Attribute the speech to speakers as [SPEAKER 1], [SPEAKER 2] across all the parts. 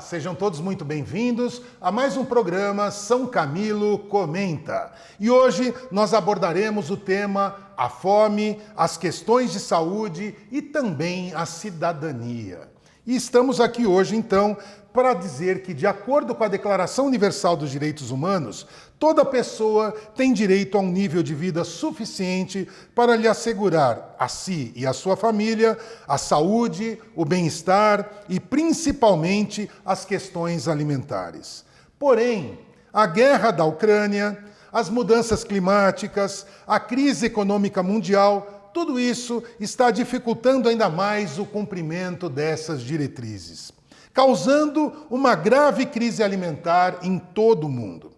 [SPEAKER 1] sejam todos muito bem-vindos a mais um programa São Camilo Comenta. E hoje nós abordaremos o tema a fome, as questões de saúde e também a cidadania. E estamos aqui hoje, então, para dizer que, de acordo com a Declaração Universal dos Direitos Humanos, toda pessoa tem direito a um nível de vida suficiente para lhe assegurar a si e a sua família a saúde, o bem-estar e, principalmente, as questões alimentares. Porém, a guerra da Ucrânia, as mudanças climáticas, a crise econômica mundial, tudo isso está dificultando ainda mais o cumprimento dessas diretrizes, causando uma grave crise alimentar em todo o mundo.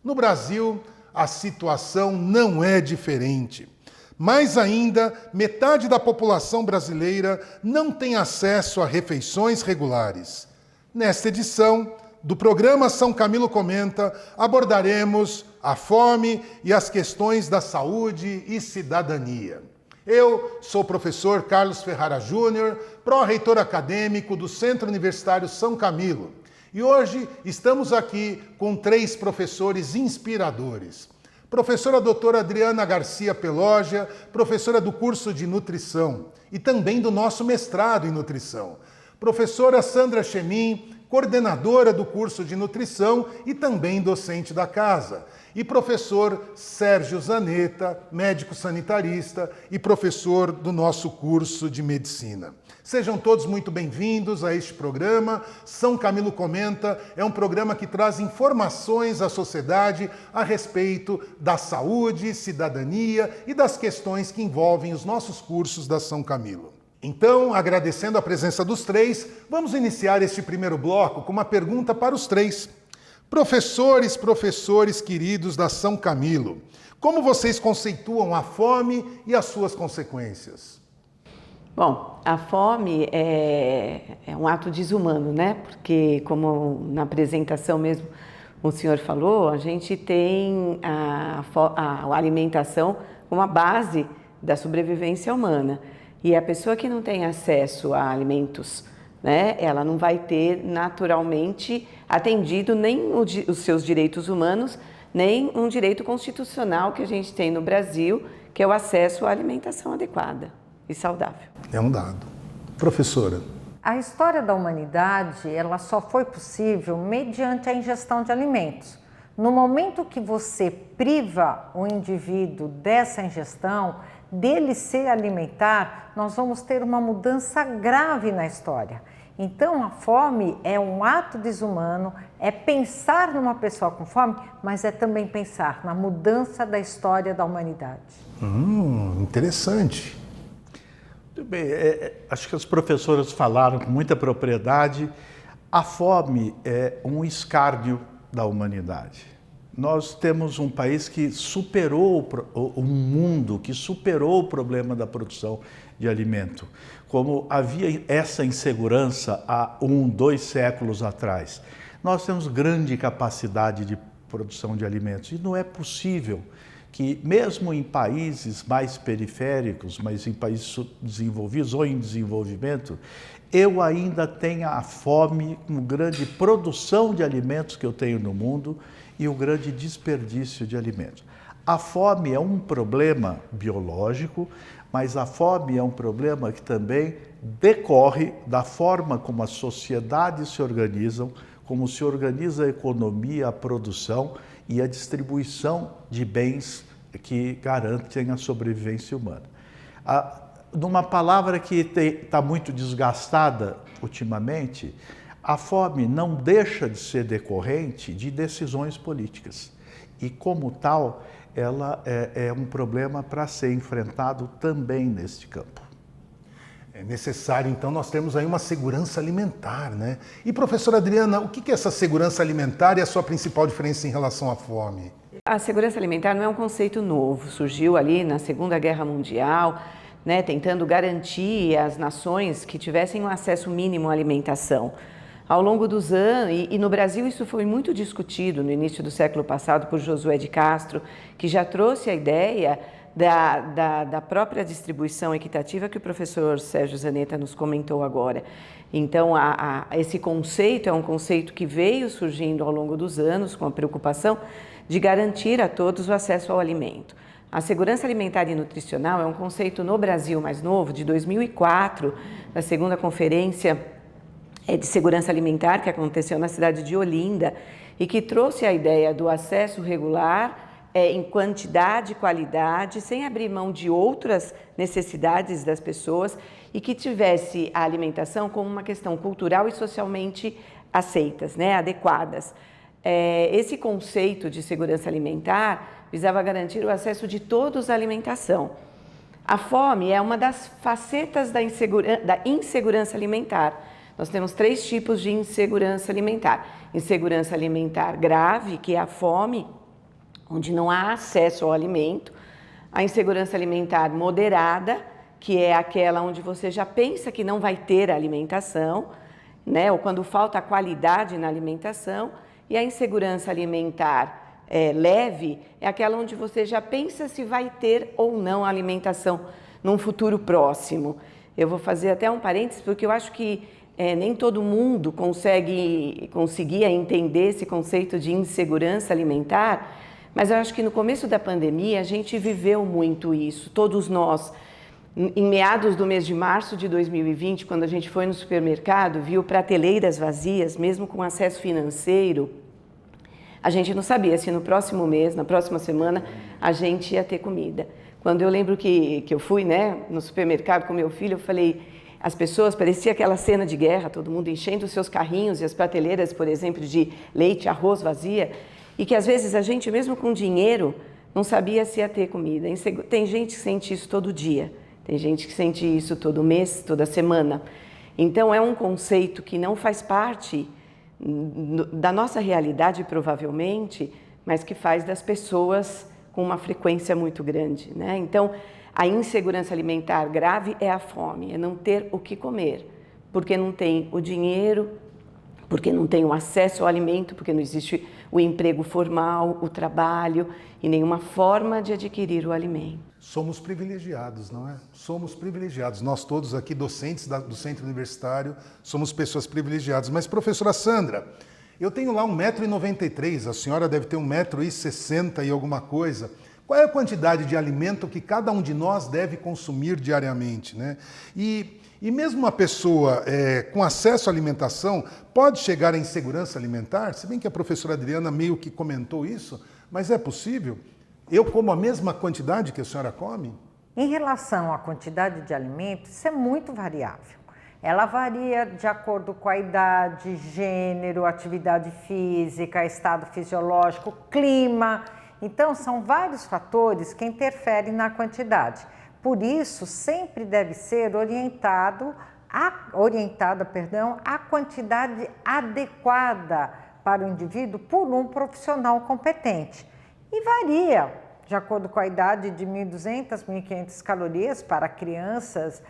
[SPEAKER 1] No Brasil, a situação não é diferente. Mais ainda, metade da população brasileira não tem acesso a refeições regulares. Nesta edição do programa São Camilo Comenta, abordaremos a fome e as questões da saúde e cidadania. Eu sou o professor Carlos Ferrara Júnior, pró-reitor acadêmico do Centro Universitário São Camilo. E hoje estamos aqui com 3 professores inspiradores. Professora doutora Adriana Garcia Pelogia, professora do curso de nutrição e também do nosso mestrado em nutrição. Professora Sandra Chemin, coordenadora do curso de nutrição e também docente da casa. E professor Sérgio Zanetta, médico sanitarista e professor do nosso curso de medicina. Sejam todos muito bem-vindos a este programa. São Camilo Comenta é um programa que traz informações à sociedade a respeito da saúde, cidadania e das questões que envolvem os nossos cursos da São Camilo. Então, agradecendo a presença dos 3, vamos iniciar este primeiro bloco com uma pergunta para os 3. Professores queridos da São Camilo, como vocês conceituam a fome e as suas consequências?
[SPEAKER 2] Bom, a fome é um ato desumano, né? Porque, como na apresentação mesmo o senhor falou, a gente tem a alimentação como a base da sobrevivência humana. E a pessoa que não tem acesso a alimentos, né, ela não vai ter naturalmente atendido nem os seus direitos humanos, nem um direito constitucional que a gente tem no Brasil, que é o acesso à alimentação adequada e saudável.
[SPEAKER 1] É um dado. Professora.
[SPEAKER 3] A história da humanidade, ela só foi possível mediante a ingestão de alimentos. No momento que você priva o indivíduo dessa ingestão, dele se alimentar, nós vamos ter uma mudança grave na história. Então, a fome é um ato desumano, é pensar numa pessoa com fome, mas é também pensar na mudança da história da humanidade.
[SPEAKER 1] Interessante.
[SPEAKER 4] Muito bem, acho que as professoras falaram com muita propriedade. A fome é um escárnio da humanidade. Nós temos um país que superou, um mundo que superou o problema da produção de alimento. Como havia essa insegurança há 2 séculos atrás. Nós temos grande capacidade de produção de alimentos e não é possível que, mesmo em países mais periféricos, mas em países desenvolvidos ou em desenvolvimento, eu ainda tenha a fome, uma grande produção de alimentos que eu tenho no mundo e o grande desperdício de alimentos. A fome é um problema biológico, mas a fome é um problema que também decorre da forma como as sociedades se organizam, como se organiza a economia, a produção e a distribuição de bens que garantem a sobrevivência humana. Numa palavra que está muito desgastada ultimamente, a fome não deixa de ser decorrente de decisões políticas e, como tal, ela é um problema para ser enfrentado também neste campo.
[SPEAKER 1] É necessário, então, nós termos aí uma segurança alimentar, né? E, professora Adriana, o que é essa segurança alimentar e a sua principal diferença em relação à fome?
[SPEAKER 2] A segurança alimentar não é um conceito novo, surgiu ali na Segunda Guerra Mundial, né, tentando garantir às nações que tivessem um acesso mínimo à alimentação. Ao longo dos anos, e no Brasil isso foi muito discutido no início do século passado por Josué de Castro, que já trouxe a ideia da própria distribuição equitativa que o professor Sérgio Zanetta nos comentou agora. Então, esse conceito é um conceito que veio surgindo ao longo dos anos com a preocupação de garantir a todos o acesso ao alimento. A segurança alimentar e nutricional é um conceito no Brasil mais novo, de 2004, da segunda conferência de segurança alimentar que aconteceu na cidade de Olinda e que trouxe a ideia do acesso regular em quantidade e qualidade, sem abrir mão de outras necessidades das pessoas e que tivesse a alimentação como uma questão cultural e socialmente aceitas, né, adequadas. Esse conceito de segurança alimentar visava garantir o acesso de todos à alimentação. A fome é uma das facetas da insegurança alimentar. Nós temos 3 tipos de insegurança alimentar. Insegurança alimentar grave, que é a fome, onde não há acesso ao alimento. A insegurança alimentar moderada, que é aquela onde você já pensa que não vai ter alimentação, né? Ou quando falta qualidade na alimentação. E a insegurança alimentar leve é aquela onde você já pensa se vai ter ou não alimentação num futuro próximo. Eu vou fazer até um parênteses, porque eu acho que nem todo mundo conseguia entender esse conceito de insegurança alimentar, mas eu acho que no começo da pandemia a gente viveu muito isso, todos nós. Em meados do mês de março de 2020, quando a gente foi no supermercado, viu prateleiras vazias, mesmo com acesso financeiro, a gente não sabia se no próximo mês, na próxima semana, a gente ia ter comida. Quando eu lembro que eu fui, né, no supermercado com meu filho, eu falei, as pessoas, parecia aquela cena de guerra, todo mundo enchendo os seus carrinhos e as prateleiras, por exemplo, de leite, arroz vazia, e que às vezes a gente, mesmo com dinheiro, não sabia se ia ter comida. Tem gente que sente isso todo dia, tem gente que sente isso todo mês, toda semana. Então é um conceito que não faz parte da nossa realidade, provavelmente, mas que faz das pessoas com uma frequência muito grande, né? Então, a insegurança alimentar grave é a fome, é não ter o que comer, porque não tem o dinheiro, porque não tem o acesso ao alimento, porque não existe o emprego formal, o trabalho e nenhuma forma de adquirir o alimento.
[SPEAKER 1] Somos privilegiados, não é? Somos privilegiados. Nós todos aqui, docentes do Centro Universitário, somos pessoas privilegiadas. Mas, professora Sandra, eu tenho lá 1,93 m, a senhora deve ter 1,60 m e alguma coisa. Qual é a quantidade de alimento que cada um de nós deve consumir diariamente, né? E mesmo uma pessoa com acesso à alimentação pode chegar à insegurança alimentar? Se bem que a professora Adriana meio que comentou isso, mas é possível? Eu como a mesma quantidade que a senhora come?
[SPEAKER 3] Em relação à quantidade de alimentos, isso é muito variável. Ela varia de acordo com a idade, gênero, atividade física, estado fisiológico, clima. Então, são vários fatores que interferem na quantidade. Por isso, sempre deve ser orientada a quantidade adequada para o indivíduo por um profissional competente. E varia, de acordo com a idade, de 1.200, 1.500 calorias para crianças,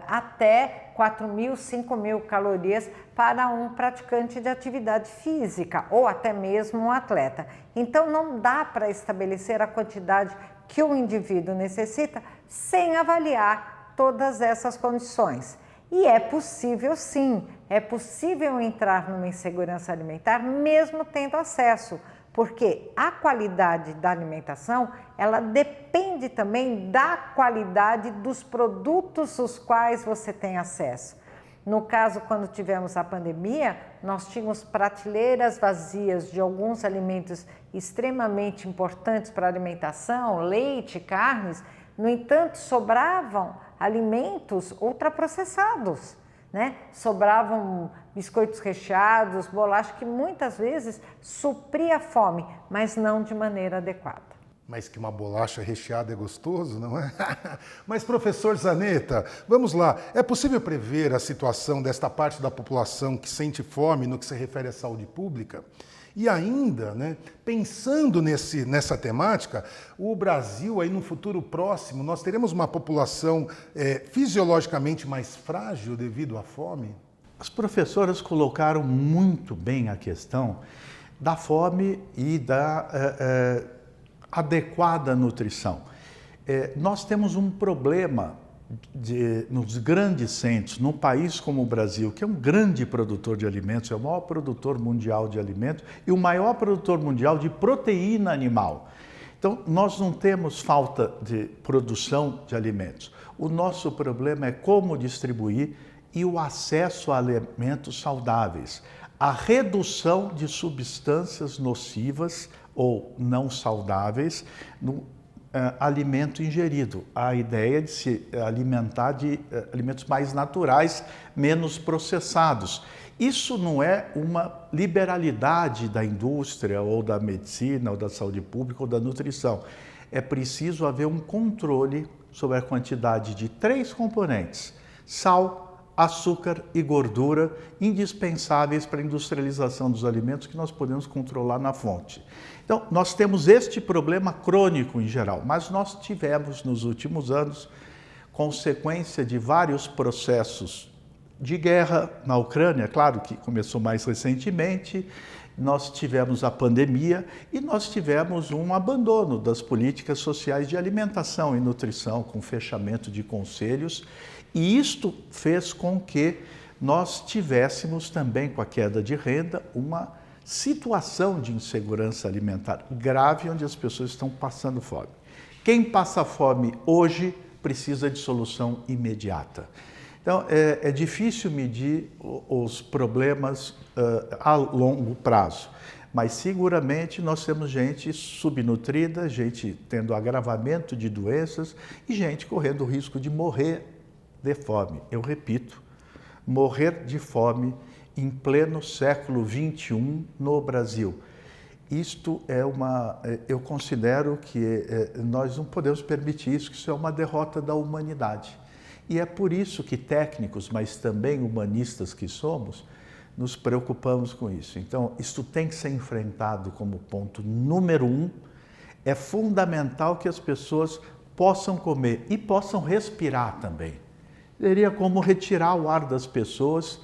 [SPEAKER 3] até 4.000, 5.000 calorias para um praticante de atividade física ou até mesmo um atleta. Então, não dá para estabelecer a quantidade que o indivíduo necessita sem avaliar todas essas condições. E é possível sim, é possível entrar numa insegurança alimentar mesmo tendo acesso, porque a qualidade da alimentação, ela depende também da qualidade dos produtos aos quais você tem acesso. No caso, quando tivemos a pandemia, nós tínhamos prateleiras vazias de alguns alimentos extremamente importantes para a alimentação, leite, carnes. No entanto, sobravam alimentos ultraprocessados, né? Sobravam biscoitos recheados, bolacha, que muitas vezes supria a fome, mas não de maneira adequada.
[SPEAKER 1] Mas que uma bolacha recheada é gostoso, não é? Mas, professor Zanetta, vamos lá. É possível prever a situação desta parte da população que sente fome no que se refere à saúde pública? E ainda, né, pensando nessa temática, o Brasil, aí no futuro próximo, nós teremos uma população fisiologicamente mais frágil devido à fome?
[SPEAKER 4] As professoras colocaram muito bem a questão da fome e da adequada nutrição. Nós temos um problema nos grandes centros, num país como o Brasil, que é um grande produtor de alimentos, é o maior produtor mundial de alimentos e o maior produtor mundial de proteína animal. Então, nós não temos falta de produção de alimentos. O nosso problema é como distribuir e o acesso a alimentos saudáveis. A redução de substâncias nocivas ou não saudáveis no alimento ingerido. A ideia de se alimentar de alimentos mais naturais, menos processados. Isso não é uma liberalidade da indústria ou da medicina ou da saúde pública ou da nutrição. É preciso haver um controle sobre a quantidade de 3 componentes: sal, açúcar e gordura, indispensáveis para a industrialização dos alimentos que nós podemos controlar na fonte. Então, nós temos este problema crônico em geral, mas nós tivemos nos últimos anos consequência de vários processos de guerra na Ucrânia, claro que começou mais recentemente, nós tivemos a pandemia e nós tivemos um abandono das políticas sociais de alimentação e nutrição, com fechamento de conselhos, e isto fez com que nós tivéssemos também, com a queda de renda, uma situação de insegurança alimentar grave, onde as pessoas estão passando fome. Quem passa fome hoje precisa de solução imediata. Então, é difícil medir os problemas a longo prazo, mas seguramente nós temos gente subnutrida, gente tendo agravamento de doenças e gente correndo o risco de morrer de fome. Eu repito, morrer de fome em pleno século XXI no Brasil. Isto eu considero que nós não podemos permitir isso, que isso é uma derrota da humanidade. E é por isso que técnicos, mas também humanistas que somos, nos preocupamos com isso. Então, isto tem que ser enfrentado como ponto número 1. É fundamental que as pessoas possam comer e possam respirar também. Seria como retirar o ar das pessoas,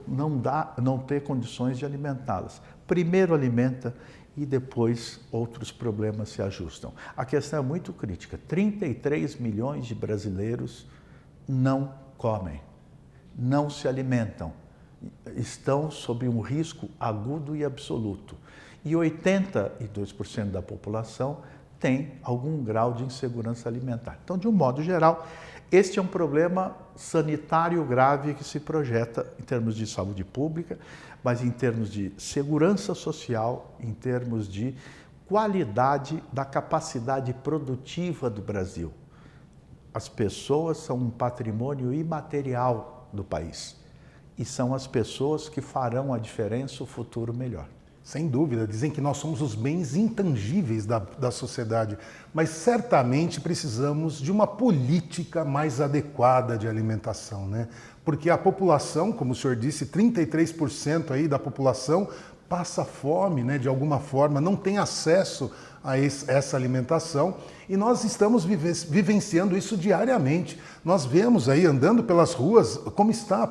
[SPEAKER 4] não ter condições de alimentá-las. Primeiro alimenta e depois outros problemas se ajustam. A questão é muito crítica. 33 milhões de brasileiros não comem, não se alimentam, estão sob um risco agudo e absoluto. E 82% da população tem algum grau de insegurança alimentar. Então, de um modo geral, este é um problema sanitário grave que se projeta em termos de saúde pública, mas em termos de segurança social, em termos de qualidade da capacidade produtiva do Brasil. As pessoas são um patrimônio imaterial do país e são as pessoas que farão a diferença, o futuro melhor.
[SPEAKER 1] Sem dúvida, dizem que nós somos os bens intangíveis da sociedade, mas certamente precisamos de uma política mais adequada de alimentação, né? Porque a população, como o senhor disse, 33% aí da população passa fome, né, de alguma forma, não tem acesso a essa alimentação e nós estamos vivenciando isso diariamente. Nós vemos aí, andando pelas ruas, como está a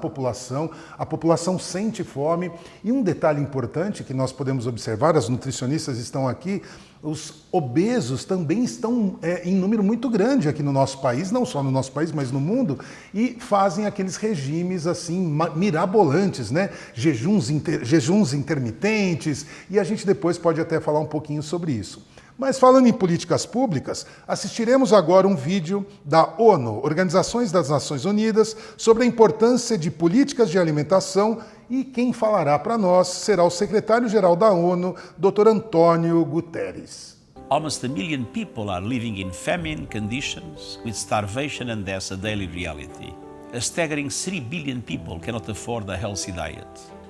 [SPEAKER 1] população sente fome. E um detalhe importante que nós podemos observar, as nutricionistas estão aqui, os obesos também estão em número muito grande aqui no nosso país, não só no nosso país, mas no mundo, e fazem aqueles regimes assim mirabolantes, né? Jejuns intermitentes, e a gente depois pode até falar um pouquinho sobre isso. Mas falando em políticas públicas, assistiremos agora um vídeo da ONU, Organizações das Nações Unidas, sobre a importância de políticas de alimentação, e quem falará para nós será o secretário-geral da ONU, Dr. Antônio Guterres.
[SPEAKER 5] Almost 1 million people are living in famine conditions, with starvation and death a daily reality. A staggering 3 billion people cannot afford a healthy diet.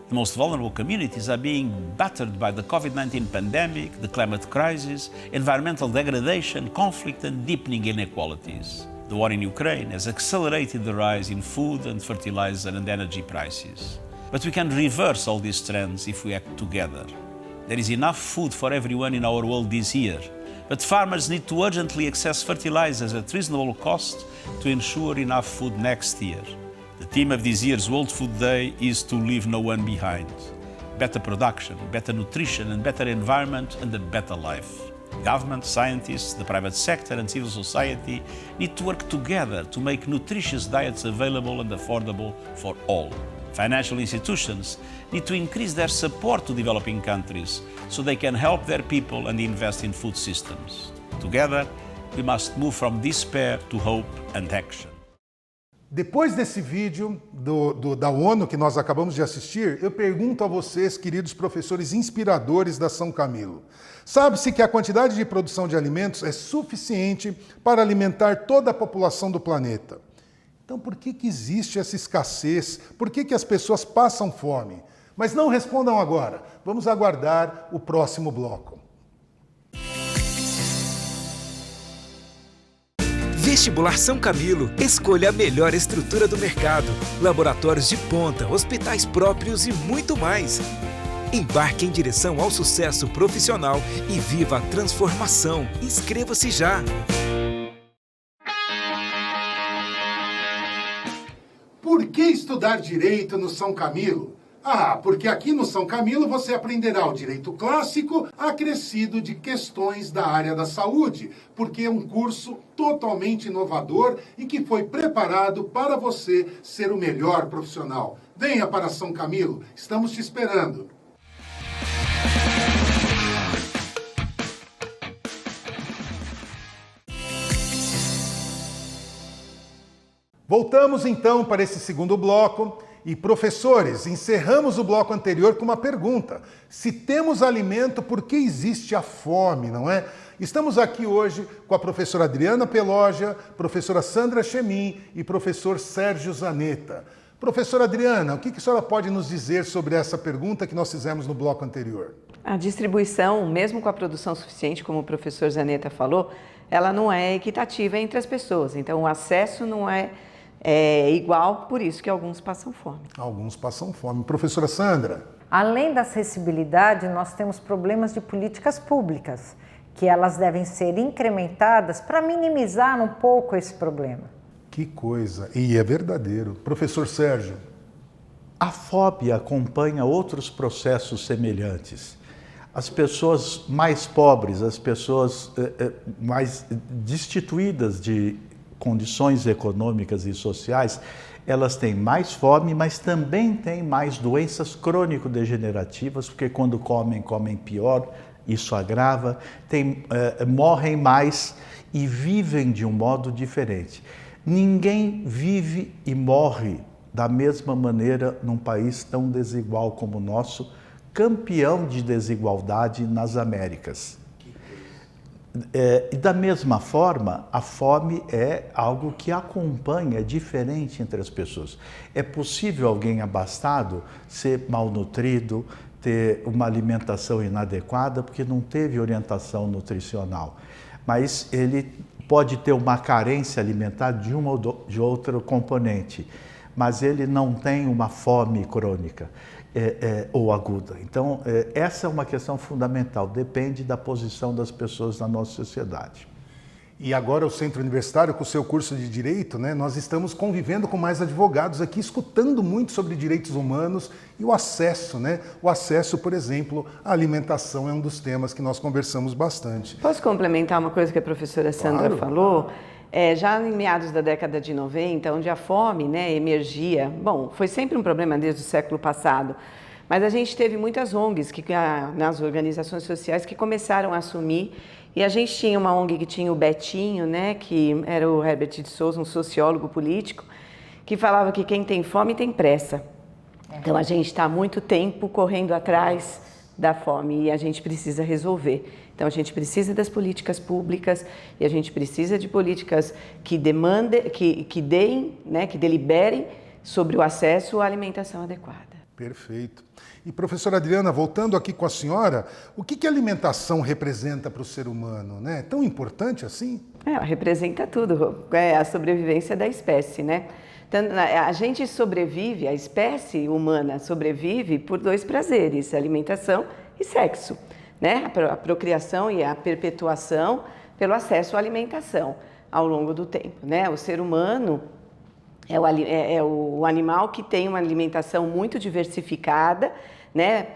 [SPEAKER 5] The most vulnerable communities are being battered by the COVID-19 pandemic, the climate crisis, environmental degradation, conflict and deepening inequalities. The war in Ukraine has accelerated the rise in food and fertilizer and energy prices. But we can reverse all these trends if we act together. There is enough food for everyone in our world this year, but farmers need to urgently access fertilizers at reasonable cost to ensure enough food next year. The theme of this year's World Food Day is to leave no one behind. Better production, better nutrition and better environment and a better life. Government, scientists, the private sector and civil society need to work together to make nutritious diets available and affordable for all. Financial institutions need to increase their support to developing countries so they can help their people and invest in food systems. Together, we must move from despair to hope and action.
[SPEAKER 1] Depois desse vídeo da ONU que nós acabamos de assistir, eu pergunto a vocês, queridos professores inspiradores da São Camilo. Sabe-se que a quantidade de produção de alimentos é suficiente para alimentar toda a população do planeta. Então por que existe essa escassez? Por que as pessoas passam fome? Mas não respondam agora. Vamos aguardar o próximo bloco.
[SPEAKER 6] Vestibular São Camilo. Escolha a melhor estrutura do mercado. Laboratórios de ponta, hospitais próprios e muito mais. Embarque em direção ao sucesso profissional e viva a transformação. Inscreva-se já!
[SPEAKER 1] Por que estudar Direito no São Camilo? Ah, porque aqui no São Camilo você aprenderá o direito clássico acrescido de questões da área da saúde, porque é um curso totalmente inovador e que foi preparado para você ser o melhor profissional. Venha para São Camilo, estamos te esperando. Voltamos então para esse segundo bloco. E professores, encerramos o bloco anterior com uma pergunta. Se temos alimento, por que existe a fome, não é? Estamos aqui hoje com a professora Adriana Peloggia, professora Sandra Chemin e professor Sérgio Zanetta. Professora Adriana, o que a senhora pode nos dizer sobre essa pergunta que nós fizemos no bloco anterior?
[SPEAKER 2] A distribuição, mesmo com a produção suficiente, como o professor Zanetta falou, ela não é equitativa entre as pessoas. Então, o acesso não é igual, por isso que alguns passam fome. Alguns passam fome. Professora Sandra?
[SPEAKER 3] Além da acessibilidade, nós temos problemas de políticas públicas, que elas devem ser incrementadas para minimizar um pouco esse problema.
[SPEAKER 1] Que coisa! E é verdadeiro. Professor Sérgio?
[SPEAKER 4] A fome acompanha outros processos semelhantes. As pessoas mais pobres, as pessoas mais destituídas de condições econômicas e sociais, elas têm mais fome, mas também têm mais doenças crônico-degenerativas, porque quando comem pior, isso agrava, morrem mais e vivem de um modo diferente. Ninguém vive e morre da mesma maneira num país tão desigual como o nosso, campeão de desigualdade nas Américas. E da mesma forma, a fome é algo que acompanha, é diferente entre as pessoas. É possível alguém abastado ser malnutrido, ter uma alimentação inadequada, porque não teve orientação nutricional. Mas ele pode ter uma carência alimentar de uma ou de outro componente, mas ele não tem uma fome crônica. Ou aguda. Então, essa é uma questão fundamental, depende da posição das pessoas na nossa sociedade.
[SPEAKER 1] E agora o Centro Universitário, com o seu curso de Direito, né, nós estamos convivendo com mais advogados aqui, escutando muito sobre direitos humanos e o acesso, né? O acesso, por exemplo, à alimentação é um dos temas que nós conversamos bastante.
[SPEAKER 2] Posso complementar uma coisa que a professora Sandra falou? Já em meados da década de 90, onde a fome, né, emergia, bom, foi sempre um problema desde o século passado, mas a gente teve muitas ONGs, nas organizações sociais, que começaram a assumir, e a gente tinha uma ONG que tinha o Betinho, né, que era o Herbert de Souza, um sociólogo político, que falava que quem tem fome tem pressa. Então a gente está há muito tempo correndo atrás da fome e a gente precisa resolver. Então a gente precisa das políticas públicas e a gente precisa de políticas que demandem, que deem, né, que deliberem sobre o acesso à alimentação adequada.
[SPEAKER 1] Perfeito. E professora Adriana, voltando aqui com a senhora, o que a alimentação representa para o ser humano, né? É tão importante assim?
[SPEAKER 2] Ela representa tudo, é a sobrevivência da espécie, né? Então, a gente sobrevive, a espécie humana sobrevive por dois prazeres, alimentação e sexo, né? A procriação e a perpetuação pelo acesso à alimentação ao longo do tempo, né? O ser humano é o animal que tem uma alimentação muito diversificada, né?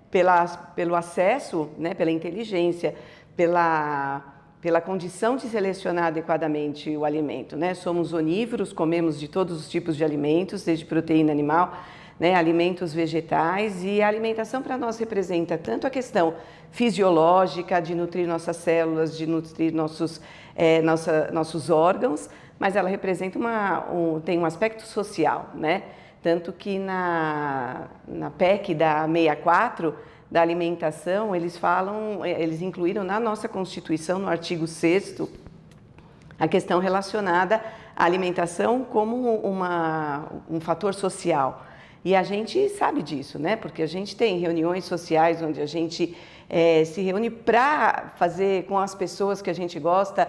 [SPEAKER 2] Pelo acesso, né? Pela inteligência, pela condição de selecionar adequadamente o alimento, né? Somos onívoros, comemos de todos os tipos de alimentos, desde proteína animal, né, alimentos vegetais, e a alimentação para nós representa tanto a questão fisiológica, de nutrir nossas células, de nutrir nossos órgãos, mas ela representa tem um aspecto social, né? Tanto que na PEC da 64, da alimentação, eles incluíram na nossa Constituição, no artigo 6º, a questão relacionada à alimentação como um fator social. E a gente sabe disso, né? Porque a gente tem reuniões sociais onde a gente se reúne para fazer com as pessoas que a gente gosta,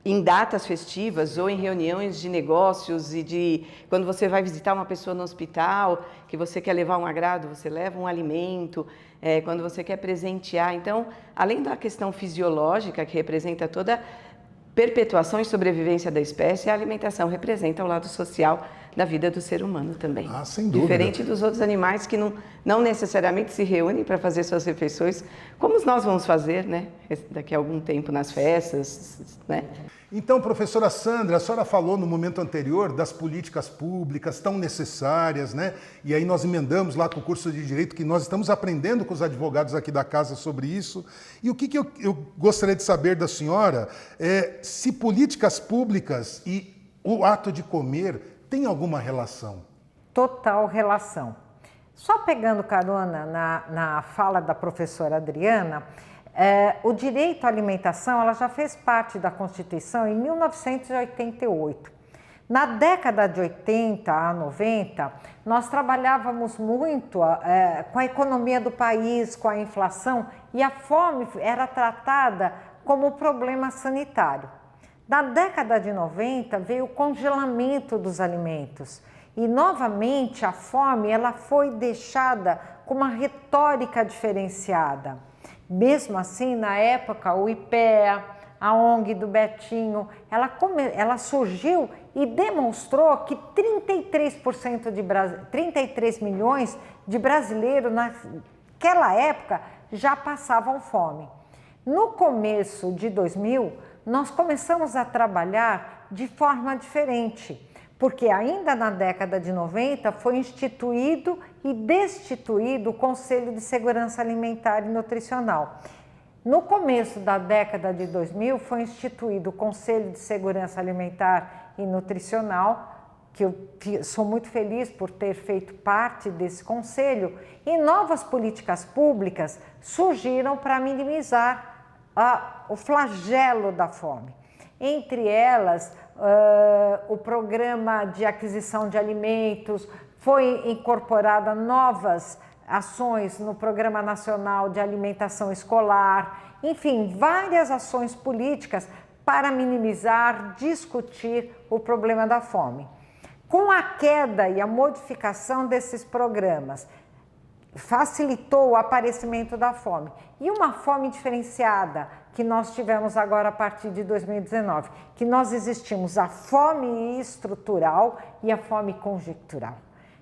[SPEAKER 2] em datas festivas ou em reuniões de negócios e quando você vai visitar uma pessoa no hospital, que você quer levar um agrado, você leva um alimento, quando você quer presentear. Então, além da questão fisiológica, que representa toda a perpetuação e sobrevivência da espécie, a alimentação representa o lado social da vida do ser humano também.
[SPEAKER 1] Ah, sem dúvida.
[SPEAKER 2] Diferente dos outros animais que não necessariamente se reúnem para fazer suas refeições, como nós vamos fazer, né? Daqui a algum tempo nas festas, né?
[SPEAKER 1] Então, professora Sandra, a senhora falou no momento anterior das políticas públicas tão necessárias, né? E aí nós emendamos lá com o curso de Direito, que nós estamos aprendendo com os advogados aqui da casa sobre isso. E o que eu gostaria de saber da senhora é se políticas públicas e o ato de comer tem alguma relação?
[SPEAKER 3] Total relação. Só pegando carona na fala da professora Adriana, o direito à alimentação ela já fez parte da Constituição em 1988. Na década de 80 a 90, nós trabalhávamos muito com a economia do país, com a inflação, e a fome era tratada como problema sanitário. Na década de 90 veio o congelamento dos alimentos e novamente a fome ela foi deixada com uma retórica diferenciada. Mesmo assim, na época, o IPEA, a ONG do Betinho, ela surgiu e demonstrou que 33 milhões de brasileiros naquela época já passavam fome. No começo de 2000, nós começamos a trabalhar de forma diferente, porque ainda na década de 90 foi instituído e destituído o Conselho de Segurança Alimentar e Nutricional. No começo da década de 2000 foi instituído o Conselho de Segurança Alimentar e Nutricional, que eu sou muito feliz por ter feito parte desse conselho, e novas políticas públicas surgiram para minimizar o flagelo da fome. Entre elas, o programa de aquisição de alimentos, foi incorporada novas ações no Programa Nacional de Alimentação Escolar, enfim, várias ações políticas para minimizar, discutir o problema da fome. Com a queda e a modificação desses programas, facilitou o aparecimento da fome. E uma fome diferenciada que nós tivemos agora a partir de 2019, que nós existimos a fome estrutural e a fome conjuntural.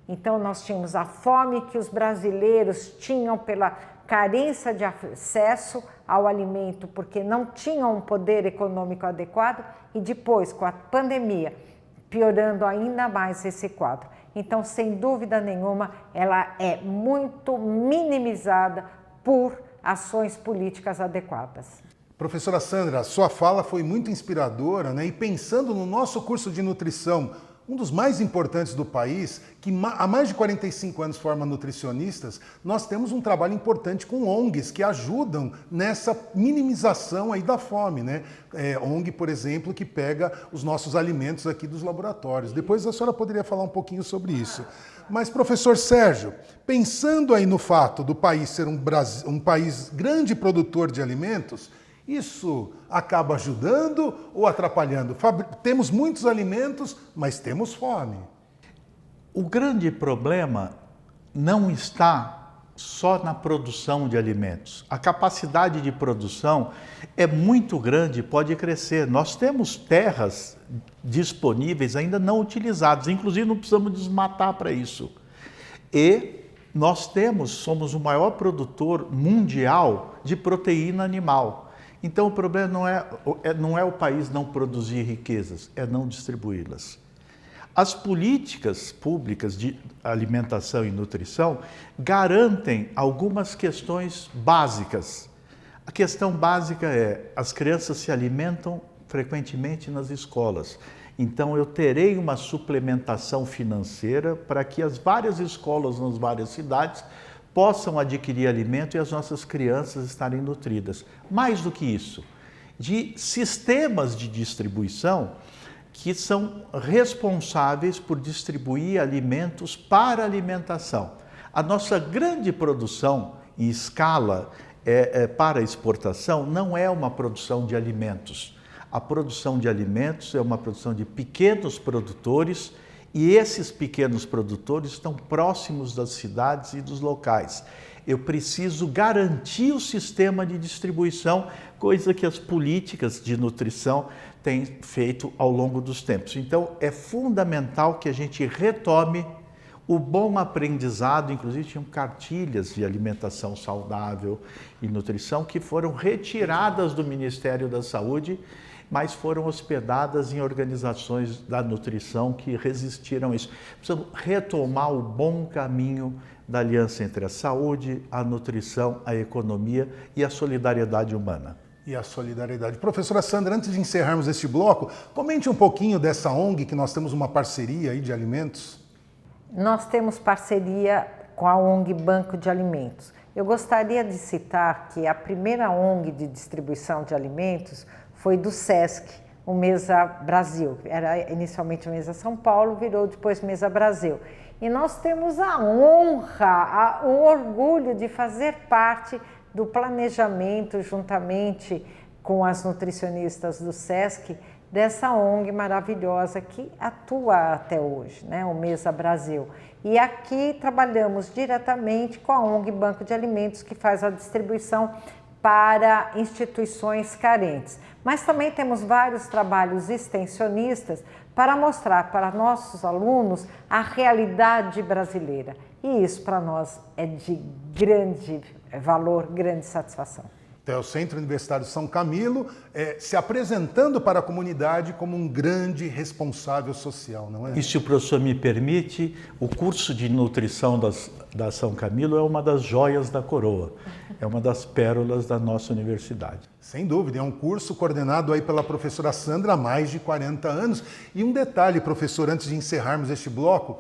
[SPEAKER 3] Então nós tínhamos a fome que os brasileiros tinham pela carência de acesso ao alimento, porque não tinham um poder econômico adequado, e depois com a pandemia, piorando ainda mais esse quadro. Então, sem dúvida nenhuma, ela é muito minimizada por ações políticas adequadas.
[SPEAKER 1] Professora Sandra, sua fala foi muito inspiradora, né? E pensando no nosso curso de nutrição, um dos mais importantes do país, que há mais de 45 anos forma nutricionistas, nós temos um trabalho importante com ONGs que ajudam nessa minimização aí da fome, né? ONG, por exemplo, que pega os nossos alimentos aqui dos laboratórios. Depois a senhora poderia falar um pouquinho sobre isso. Mas, professor Sérgio, pensando aí no fato do país ser um país grande produtor de alimentos, isso acaba ajudando ou atrapalhando? Temos muitos alimentos, mas temos fome.
[SPEAKER 4] O grande problema não está só na produção de alimentos. A capacidade de produção é muito grande, pode crescer. Nós temos terras disponíveis ainda não utilizadas, inclusive não precisamos desmatar para isso. E nós somos o maior produtor mundial de proteína animal, Então o problema não é o país não produzir riquezas, é não distribuí-las. As políticas públicas de alimentação e nutrição garantem algumas questões básicas. A questão básica é: as crianças se alimentam frequentemente nas escolas. Então eu terei uma suplementação financeira para que as várias escolas nas várias cidades possam adquirir alimento e as nossas crianças estarem nutridas. Mais do que isso, de sistemas de distribuição que são responsáveis por distribuir alimentos para alimentação. A nossa grande produção em escala para exportação não é uma produção de alimentos. A produção de alimentos é uma produção de pequenos produtores e esses pequenos produtores estão próximos das cidades e dos locais. Eu preciso garantir o sistema de distribuição, coisa que as políticas de nutrição têm feito ao longo dos tempos. Então, é fundamental que a gente retome o bom aprendizado. Inclusive, tinham cartilhas de alimentação saudável e nutrição que foram retiradas do Ministério da Saúde, mas foram hospedadas em organizações da nutrição que resistiram a isso. Precisamos retomar o bom caminho da aliança entre a saúde, a nutrição, a economia e a solidariedade humana.
[SPEAKER 1] E a solidariedade. Professora Sandra, antes de encerrarmos este bloco, comente um pouquinho dessa ONG, que nós temos uma parceria aí de alimentos.
[SPEAKER 3] Nós temos parceria com a ONG Banco de Alimentos. Eu gostaria de citar que a primeira ONG de distribuição de alimentos foi do SESC, o Mesa Brasil. Era inicialmente o Mesa São Paulo, virou depois Mesa Brasil. E nós temos a honra, o orgulho de fazer parte do planejamento, juntamente com as nutricionistas do SESC, dessa ONG maravilhosa que atua até hoje, né? O Mesa Brasil. E aqui trabalhamos diretamente com a ONG Banco de Alimentos, que faz a distribuição para instituições carentes. Mas também temos vários trabalhos extensionistas para mostrar para nossos alunos a realidade brasileira. E isso para nós é de grande valor, grande satisfação.
[SPEAKER 1] É o Centro Universitário São Camilo se apresentando para a comunidade como um grande responsável social, não é?
[SPEAKER 4] E se o professor me permite, o curso de nutrição da São Camilo é uma das joias da coroa, é uma das pérolas da nossa universidade.
[SPEAKER 1] Sem dúvida, é um curso coordenado aí pela professora Sandra há mais de 40 anos. E um detalhe, professor, antes de encerrarmos este bloco,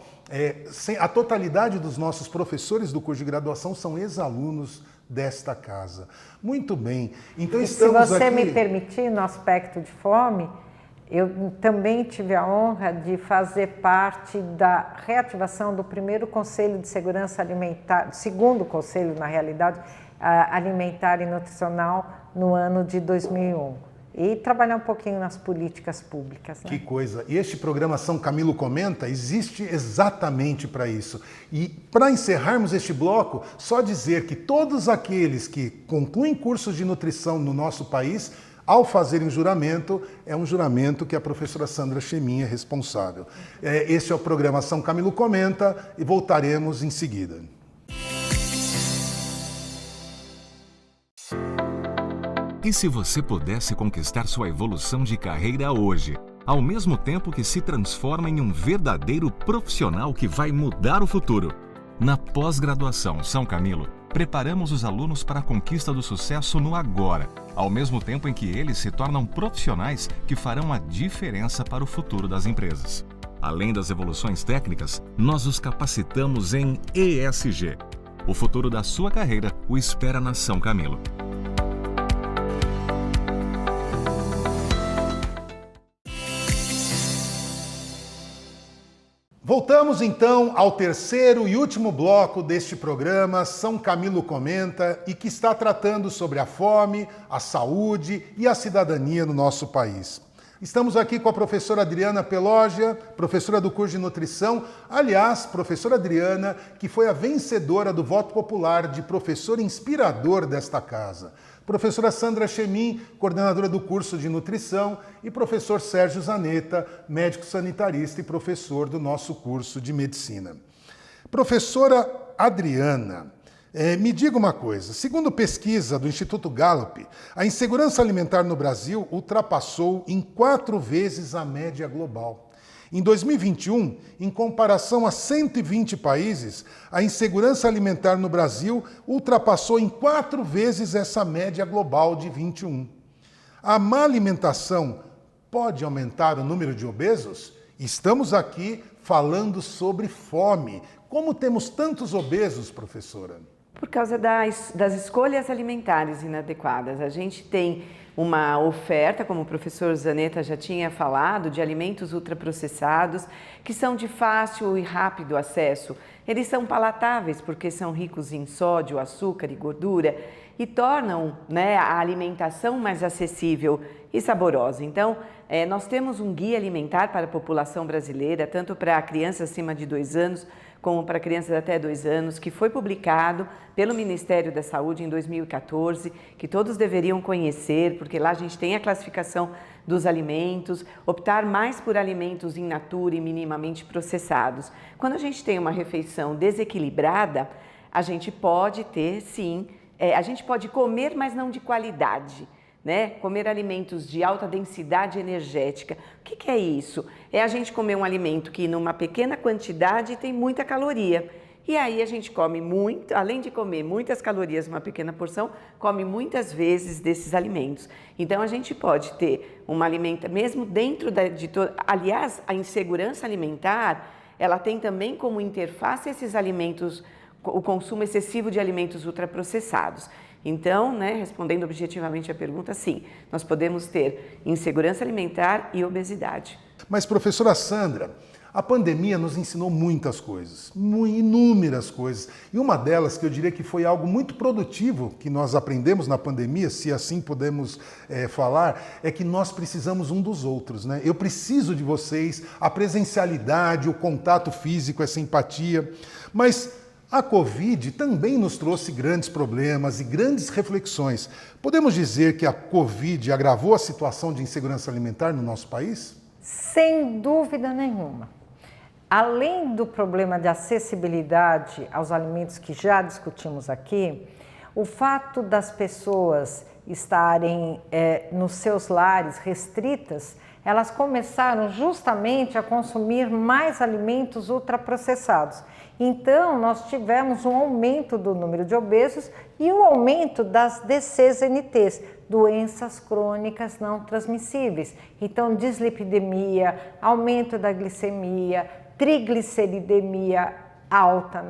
[SPEAKER 1] a totalidade dos nossos professores do curso de graduação são ex-alunos desta casa. Muito bem. Então estamos
[SPEAKER 3] se você
[SPEAKER 1] aqui...
[SPEAKER 3] me permitir, no aspecto de fome, eu também tive a honra de fazer parte da reativação do primeiro Conselho de Segurança Alimentar, segundo conselho, na realidade, alimentar e nutricional no ano de 2001. E trabalhar um pouquinho nas políticas públicas. Né?
[SPEAKER 1] Que coisa! E este programa São Camilo Comenta existe exatamente para isso. E para encerrarmos este bloco, só dizer que todos aqueles que concluem cursos de nutrição no nosso país, ao fazerem juramento, é um juramento que a professora Sandra Chemin é responsável. Este é o programa São Camilo Comenta e voltaremos em seguida.
[SPEAKER 7] E se você pudesse conquistar sua evolução de carreira hoje, ao mesmo tempo que se transforma em um verdadeiro profissional que vai mudar o futuro? Na pós-graduação São Camilo, preparamos os alunos para a conquista do sucesso no agora, ao mesmo tempo em que eles se tornam profissionais que farão a diferença para o futuro das empresas. Além das evoluções técnicas, nós os capacitamos em ESG. O futuro da sua carreira o espera na São Camilo.
[SPEAKER 1] Voltamos então ao terceiro e último bloco deste programa, São Camilo Comenta, e que está tratando sobre a fome, a saúde e a cidadania no nosso país. Estamos aqui com a professora Adriana Pelógia, professora do curso de nutrição. Aliás, professora Adriana, que foi a vencedora do voto popular de professor inspirador desta casa. Professora Sandra Chemin, coordenadora do curso de nutrição, e professor Sérgio Zanetta, médico sanitarista e professor do nosso curso de medicina. Professora Adriana, Me diga uma coisa, segundo pesquisa do Instituto Gallup, a insegurança alimentar no Brasil ultrapassou em 4 vezes a média global. Em 2021, em comparação a 120 países, a insegurança alimentar no Brasil ultrapassou em 4 vezes essa média global de 21. A má alimentação pode aumentar o número de obesos? Estamos aqui falando sobre fome. Como temos tantos obesos, professora?
[SPEAKER 2] Por causa das escolhas alimentares inadequadas. A gente tem uma oferta, como o professor Zanetta já tinha falado, de alimentos ultraprocessados, que são de fácil e rápido acesso. Eles são palatáveis porque são ricos em sódio, açúcar e gordura e tornam, a alimentação mais acessível e saborosa. Então, nós temos um guia alimentar para a população brasileira, tanto para crianças acima de 2 anos, como para crianças até 2 anos, que foi publicado pelo Ministério da Saúde em 2014, que todos deveriam conhecer, porque lá a gente tem a classificação dos alimentos, optar mais por alimentos in natura e minimamente processados. Quando a gente tem uma refeição desequilibrada, a gente pode ter, sim, a gente pode comer, mas não de qualidade. Comer alimentos de alta densidade energética. O que é isso? É a gente comer um alimento que numa pequena quantidade tem muita caloria. E aí a gente come muito, além de comer muitas calorias numa pequena porção, come muitas vezes desses alimentos. Então a gente pode ter uma alimentação, mesmo dentro aliás, a insegurança alimentar, ela tem também como interface esses alimentos, o consumo excessivo de alimentos ultraprocessados. Então, respondendo objetivamente a pergunta, sim, nós podemos ter insegurança alimentar e obesidade.
[SPEAKER 1] Mas, professora Sandra, a pandemia nos ensinou muitas coisas, inúmeras coisas. E uma delas, que eu diria que foi algo muito produtivo que nós aprendemos na pandemia, se assim podemos falar, é que nós precisamos um dos outros. Eu preciso de vocês, a presencialidade, o contato físico, essa empatia. Mas a Covid também nos trouxe grandes problemas e grandes reflexões. Podemos dizer que a Covid agravou a situação de insegurança alimentar no nosso país?
[SPEAKER 3] Sem dúvida nenhuma. Além do problema de acessibilidade aos alimentos que já discutimos aqui, o fato das pessoas estarem nos seus lares restritas, elas começaram justamente a consumir mais alimentos ultraprocessados. Então, nós tivemos um aumento do número de obesos e um aumento das DCNTs, doenças crônicas não transmissíveis. Então, dislipidemia, aumento da glicemia, trigliceridemia alta,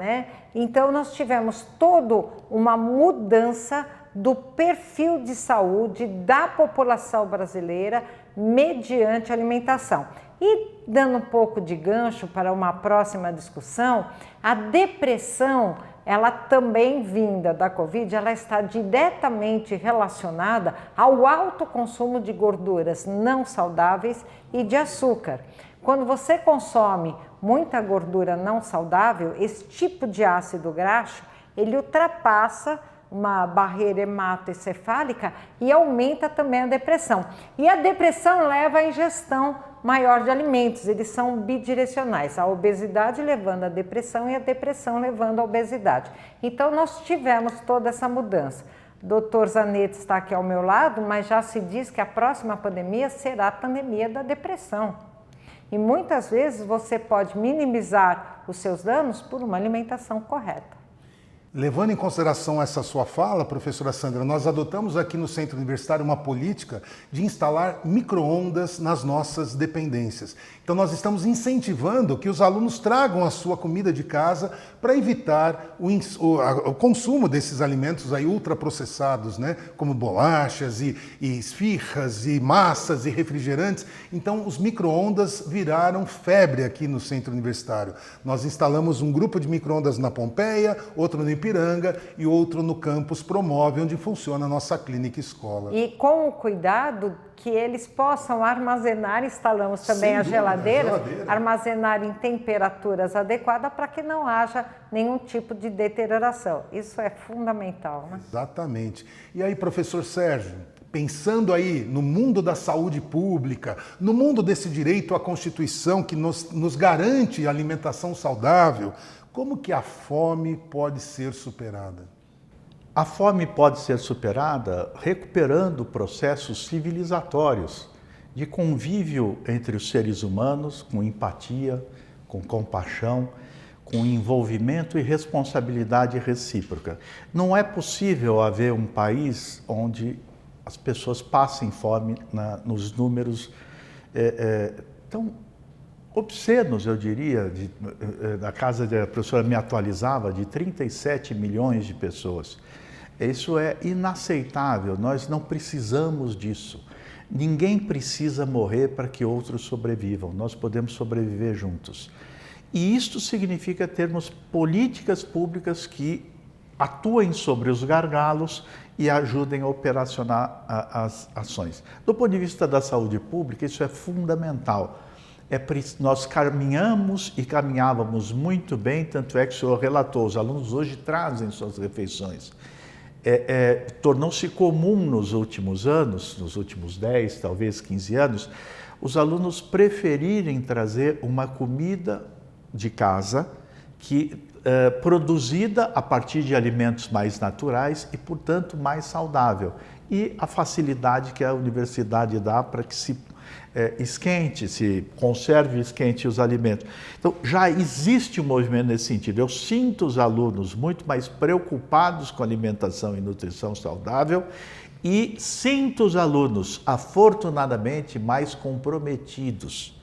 [SPEAKER 3] Então, nós tivemos toda uma mudança do perfil de saúde da população brasileira mediante alimentação. E dando um pouco de gancho para uma próxima discussão, a depressão, ela também vinda da Covid, ela está diretamente relacionada ao alto consumo de gorduras não saudáveis e de açúcar. Quando você consome muita gordura não saudável, esse tipo de ácido graxo, ele ultrapassa uma barreira hematoencefálica e aumenta também a depressão. E a depressão leva à ingestão maior de alimentos, eles são bidirecionais, a obesidade levando à depressão e a depressão levando à obesidade. Então nós tivemos toda essa mudança. O Dr. Zanetta está aqui ao meu lado, mas já se diz que a próxima pandemia será a pandemia da depressão. E muitas vezes você pode minimizar os seus danos por uma alimentação correta.
[SPEAKER 1] Levando em consideração essa sua fala, professora Sandra, nós adotamos aqui no Centro Universitário uma política de instalar micro-ondas nas nossas dependências. Então nós estamos incentivando que os alunos tragam a sua comida de casa para evitar o consumo desses alimentos aí ultraprocessados, como bolachas e esfirras e massas e refrigerantes. Então os micro-ondas viraram febre aqui no Centro Universitário. Nós instalamos um grupo de micro-ondas na Pompeia, outro no Ipiranga e outro no campus Promove, onde funciona a nossa clínica escola.
[SPEAKER 3] E com o cuidado que eles possam armazenar, instalamos também a geladeira, armazenar em temperaturas adequadas para que não haja nenhum tipo de deterioração. Isso é fundamental,
[SPEAKER 1] Exatamente. E aí, professor Sérgio, pensando aí no mundo da saúde pública, no mundo desse direito à Constituição que nos garante alimentação saudável, como que a fome pode ser superada?
[SPEAKER 4] A fome pode ser superada recuperando processos civilizatórios de convívio entre os seres humanos, com empatia, com compaixão, com envolvimento e responsabilidade recíproca. Não é possível haver um país onde as pessoas passem fome nos números tão obscenos, eu diria, da casa da professora me atualizava, de 37 milhões de pessoas. Isso é inaceitável, nós não precisamos disso. Ninguém precisa morrer para que outros sobrevivam, nós podemos sobreviver juntos. E isto significa termos políticas públicas que atuem sobre os gargalos e ajudem a operacionar as ações. Do ponto de vista da saúde pública, isso é fundamental. Nós caminhamos e caminhávamos muito bem, tanto é que o senhor relatou, os alunos hoje trazem suas refeições. Tornou-se comum nos últimos anos, nos últimos 10, talvez 15 anos, os alunos preferirem trazer uma comida de casa produzida a partir de alimentos mais naturais e, portanto, mais saudável. E a facilidade que a universidade dá para que se esquente, se conserve e esquente os alimentos. Então, já existe um movimento nesse sentido. Eu sinto os alunos muito mais preocupados com alimentação e nutrição saudável e sinto os alunos, afortunadamente, mais comprometidos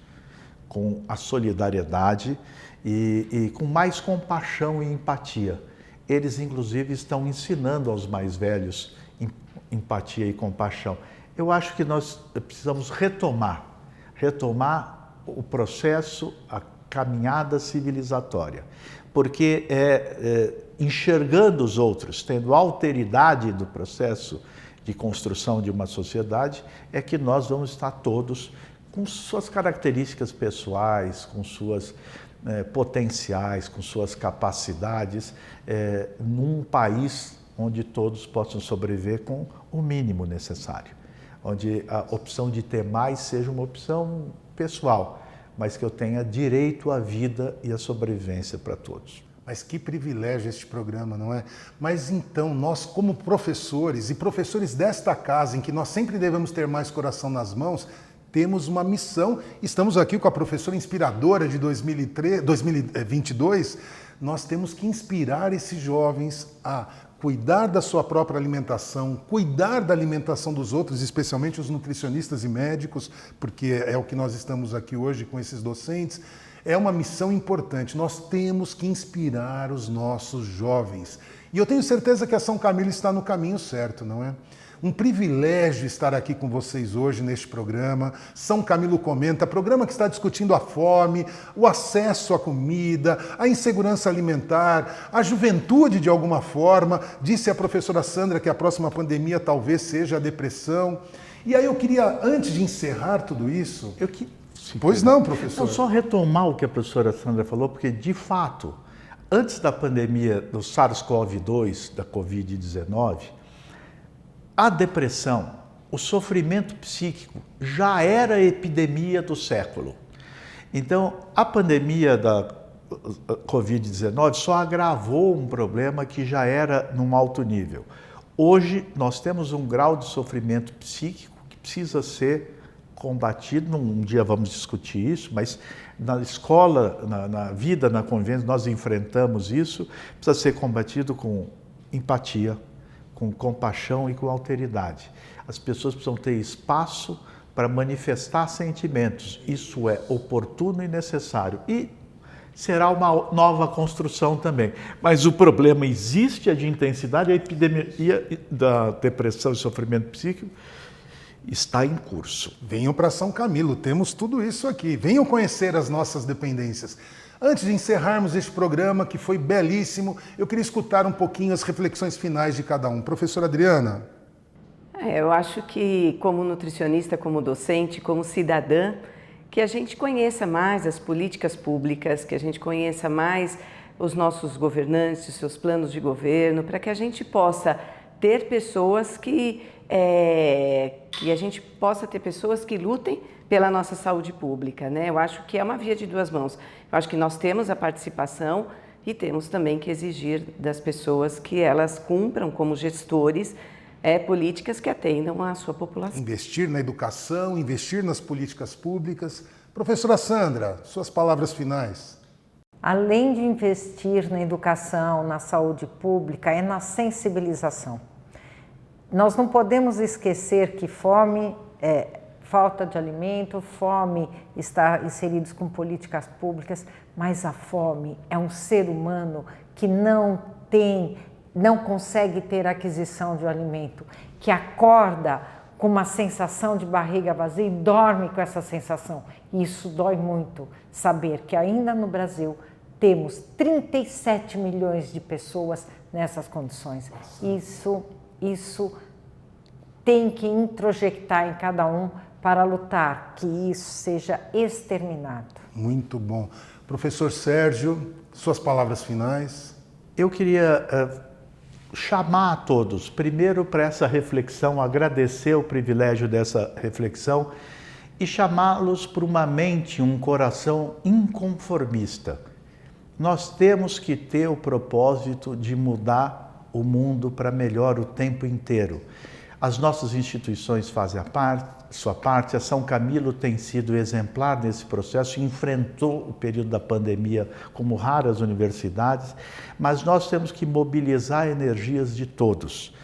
[SPEAKER 4] com a solidariedade e com mais compaixão e empatia. Eles, inclusive, estão ensinando aos mais velhos empatia e compaixão. Eu acho que nós precisamos retomar o processo, a caminhada civilizatória, porque enxergando os outros, tendo alteridade do processo de construção de uma sociedade, é que nós vamos estar todos com suas características pessoais, com suas potenciais, com suas capacidades, num país onde todos possam sobreviver com o mínimo necessário. Onde a opção de ter mais seja uma opção pessoal, mas que eu tenha direito à vida e à sobrevivência para todos.
[SPEAKER 1] Mas que privilégio este programa, não é? Mas então, nós como professores e professores desta casa, em que nós sempre devemos ter mais coração nas mãos, temos uma missão. Estamos aqui com a professora inspiradora de 2022, nós temos que inspirar esses jovens a cuidar da sua própria alimentação, cuidar da alimentação dos outros, especialmente os nutricionistas e médicos, porque é o que nós estamos aqui hoje com esses docentes. É uma missão importante, nós temos que inspirar os nossos jovens. E eu tenho certeza que a São Camilo está no caminho certo, não é? Um privilégio estar aqui com vocês hoje neste programa. São Camilo Comenta, programa que está discutindo a fome, o acesso à comida, a insegurança alimentar, a juventude de alguma forma. Disse a professora Sandra que a próxima pandemia talvez seja a depressão. E aí eu queria, antes de encerrar tudo isso... Pois não, professor.
[SPEAKER 4] Só retomar o que a professora Sandra falou, porque de fato, antes da pandemia do SARS-CoV-2, da Covid-19, a depressão, o sofrimento psíquico já era a epidemia do século. Então, a pandemia da Covid-19 só agravou um problema que já era num alto nível. Hoje, nós temos um grau de sofrimento psíquico que precisa ser combatido. Um dia vamos discutir isso, mas na escola, na vida, na convivência, nós enfrentamos isso. Precisa ser combatido com empatia, com compaixão e com alteridade. As pessoas precisam ter espaço para manifestar sentimentos. Isso é oportuno e necessário. E será uma nova construção também. Mas o problema existe, a de intensidade, a epidemia da depressão e sofrimento psíquico está em curso.
[SPEAKER 1] Venham para São Camilo, temos tudo isso aqui. Venham conhecer as nossas dependências. Antes de encerrarmos este programa, que foi belíssimo, eu queria escutar um pouquinho as reflexões finais de cada um. Professora Adriana.
[SPEAKER 2] Eu acho que, como nutricionista, como docente, como cidadã, que a gente conheça mais as políticas públicas, que a gente conheça mais os nossos governantes, os seus planos de governo, para que a gente possa ter pessoas que a gente possa ter pessoas que lutem pela nossa saúde pública, né? Eu acho que é uma via de duas mãos. Eu acho que nós temos a participação e temos também que exigir das pessoas que elas cumpram como gestores políticas que atendam à sua população.
[SPEAKER 1] Investir na educação, investir nas políticas públicas. Professora Sandra, suas palavras finais.
[SPEAKER 3] Além de investir na educação, na saúde pública, é na sensibilização. Nós não podemos esquecer que fome é falta de alimento, fome está inseridos com políticas públicas, mas a fome é um ser humano que não consegue ter aquisição de alimento, que acorda com uma sensação de barriga vazia e dorme com essa sensação. E isso dói muito, saber que ainda no Brasil temos 37 milhões de pessoas nessas condições. Isso tem que introjectar em cada um para lutar que isso seja exterminado.
[SPEAKER 1] Muito bom. Professor Sérgio, suas palavras finais.
[SPEAKER 4] Eu queria chamar a todos, primeiro para essa reflexão, agradecer o privilégio dessa reflexão e chamá-los para uma mente, um coração inconformista. Nós temos que ter o propósito de mudar o mundo para melhor o tempo inteiro. As nossas instituições fazem sua parte, a São Camilo tem sido exemplar nesse processo, enfrentou o período da pandemia como raras universidades, mas nós temos que mobilizar energias de todos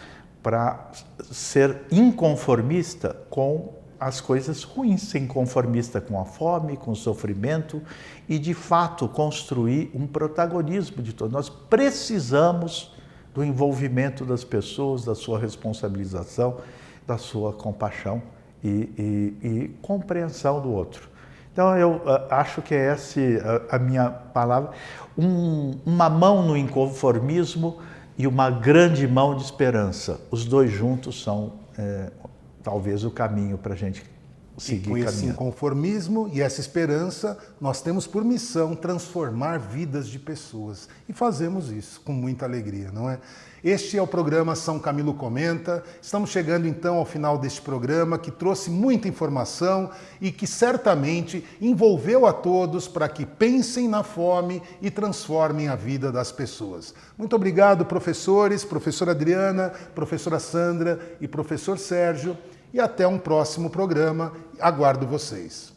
[SPEAKER 4] para ser inconformista com as coisas ruins, ser inconformista com a fome, com o sofrimento e, de fato, construir um protagonismo de todos. Nós precisamos do envolvimento das pessoas, da sua responsabilização, da sua compaixão e compreensão do outro. Então, eu acho que é essa a minha palavra. Uma mão no inconformismo e uma grande mão de esperança. Os dois juntos são talvez o caminho para a gente seguir
[SPEAKER 1] caminhando. Com esse inconformismo e essa esperança, nós temos por missão transformar vidas de pessoas. E fazemos isso com muita alegria, não é? Este é o programa São Camilo Comenta. Estamos chegando então ao final deste programa que trouxe muita informação e que certamente envolveu a todos para que pensem na fome e transformem a vida das pessoas. Muito obrigado, professores, professora Adriana, professora Sandra e professor Sérgio. E até um próximo programa. Aguardo vocês.